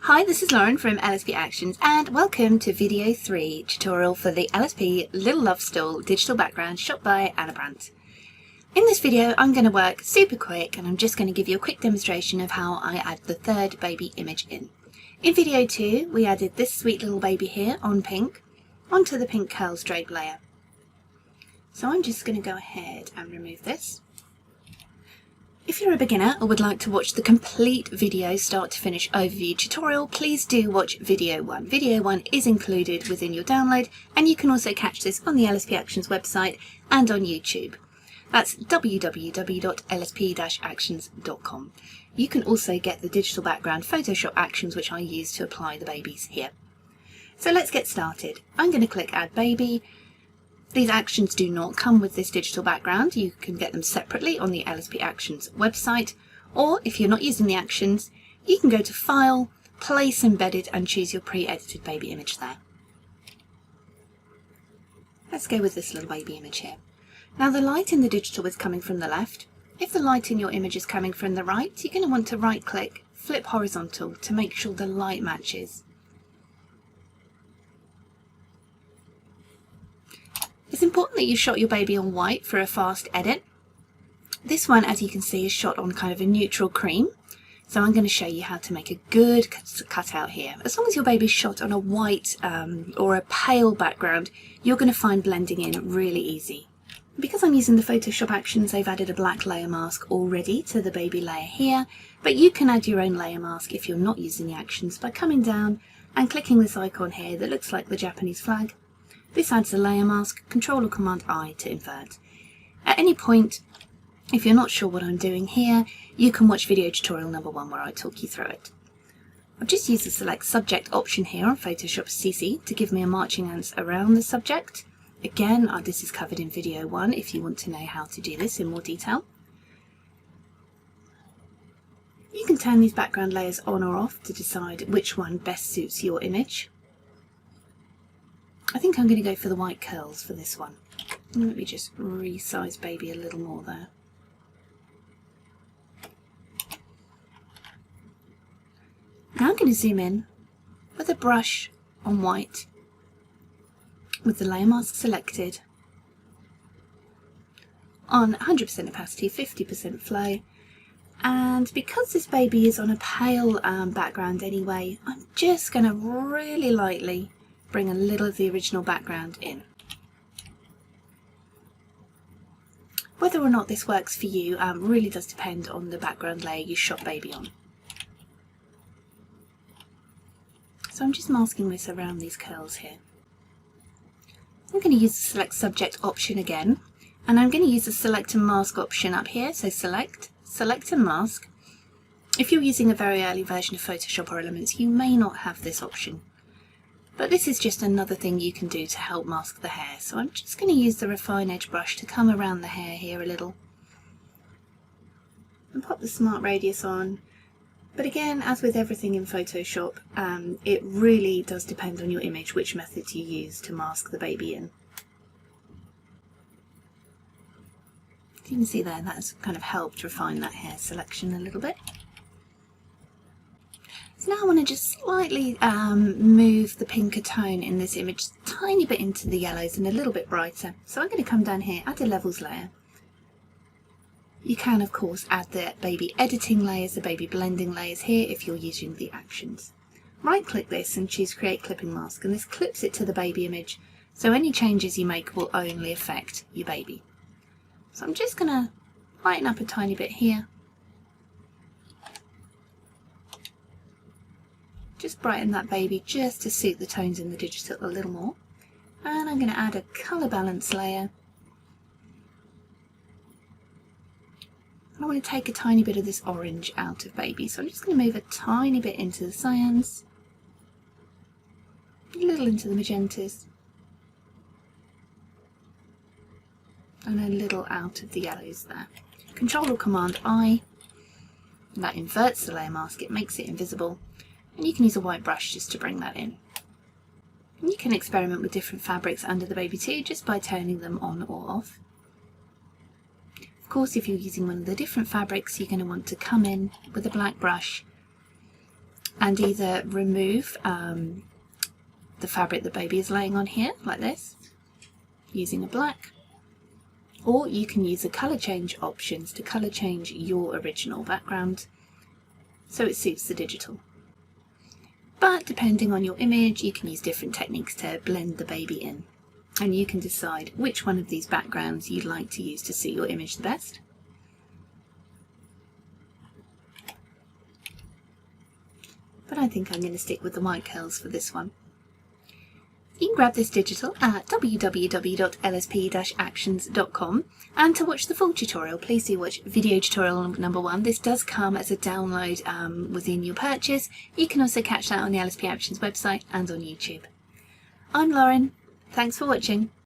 Hi, this is Lauren from LSP Actions and welcome to video 3 tutorial for the LSP Little Love Stool digital background shot by Anna Brandt. In this video I'm going to work super quick and I'm just going to give you a quick demonstration of how I add the third baby image in. In video 2 we added this sweet little baby here on pink onto the pink curls drape layer. So I'm just going to go ahead and remove this. If you're a beginner or would like to watch the complete video start to finish overview tutorial, please do watch video 1. Video 1 is included within your download and you can also catch this on the LSP Actions website and on YouTube. That's www.lsp-actions.com. You can also get the digital background Photoshop actions which I use to apply the babies here. So let's get started. I'm going to click Add Baby. These actions do not come with this digital background. You can get them separately on the LSP Actions website, or if you're not using the actions, you can go to File, Place Embedded and choose your pre-edited baby image there. Let's go with this little baby image here. Now the light in the digital is coming from the left. If the light in your image is coming from the right, you're going to want to right click, flip horizontal to make sure the light matches. It's important that you shot your baby on white for a fast edit. This one, as you can see, is shot on kind of a neutral cream. So I'm going to show you how to make a good cutout here. As long as your baby's shot on a white or a pale background, you're going to find blending in really easy. Because I'm using the Photoshop actions, I've added a black layer mask already to the baby layer here, but you can add your own layer mask if you're not using the actions by coming down and clicking this icon here that looks like the Japanese flag. This adds a layer mask, Control or Command I to invert. At any point, if you're not sure what I'm doing here, you can watch video tutorial number 1 where I talk you through it. I've just used the Select Subject option here on Photoshop CC to give me a marching ants around the subject. Again, this is covered in video 1 if you want to know how to do this in more detail. You can turn these background layers on or off to decide which one best suits your image. I think I'm going to go for the white curls for this one. Let me just resize baby a little more there. Now I'm going to zoom in with a brush on white with the layer mask selected on 100% opacity, 50% flow, and because this baby is on a pale background anyway, I'm just going to really lightly bring a little of the original background in. Whether or not this works for you really does depend on the background layer you shot baby on. So I'm just masking this around these curls here. I'm going to use the Select Subject option again, and I'm going to use the Select and Mask option up here. So Select and Mask. If you're using a very early version of Photoshop or Elements, you may not have this option. But this is just another thing you can do to help mask the hair. So I'm just going to use the Refine Edge brush to come around the hair here a little. And pop the Smart Radius on. But again, as with everything in Photoshop, it really does depend on your image which method you use to mask the baby in. As you can see there, that's kind of helped refine that hair selection a little bit. So now I want to just slightly move the pinker tone in this image a tiny bit into the yellows and a little bit brighter. So I'm going to come down here, add a levels layer. You can of course add the baby editing layers, the baby blending layers here if you're using the actions. Right click this and choose Create Clipping Mask, and this clips it to the baby image, so any changes you make will only affect your baby. So I'm just going to lighten up a tiny bit here. Just brighten that baby just to suit the tones in the digital a little more. And I'm going to add a colour balance layer. I want to take a tiny bit of this orange out of baby, so I'm just going to move a tiny bit into the cyans, a little into the magentas, and a little out of the yellows there. Control or Command I, and that inverts the layer mask, it makes it invisible. And you can use a white brush just to bring that in. And you can experiment with different fabrics under the baby too, just by turning them on or off. Of course, if you're using one of the different fabrics, you're going to want to come in with a black brush and either remove the fabric the baby is laying on here, like this, using a black, or you can use the colour change options to colour change your original background so it suits the digital. But depending on your image, you can use different techniques to blend the baby in, and you can decide which one of these backgrounds you'd like to use to suit your image the best. But I think I'm going to stick with the white curls for this one. You can grab this digital at www.lsp-actions.com, and to watch the full tutorial, please do watch video tutorial number 1. This does come as a download within your purchase. You can also catch that on the LSP Actions website and on YouTube. I'm Lauren. Thanks for watching.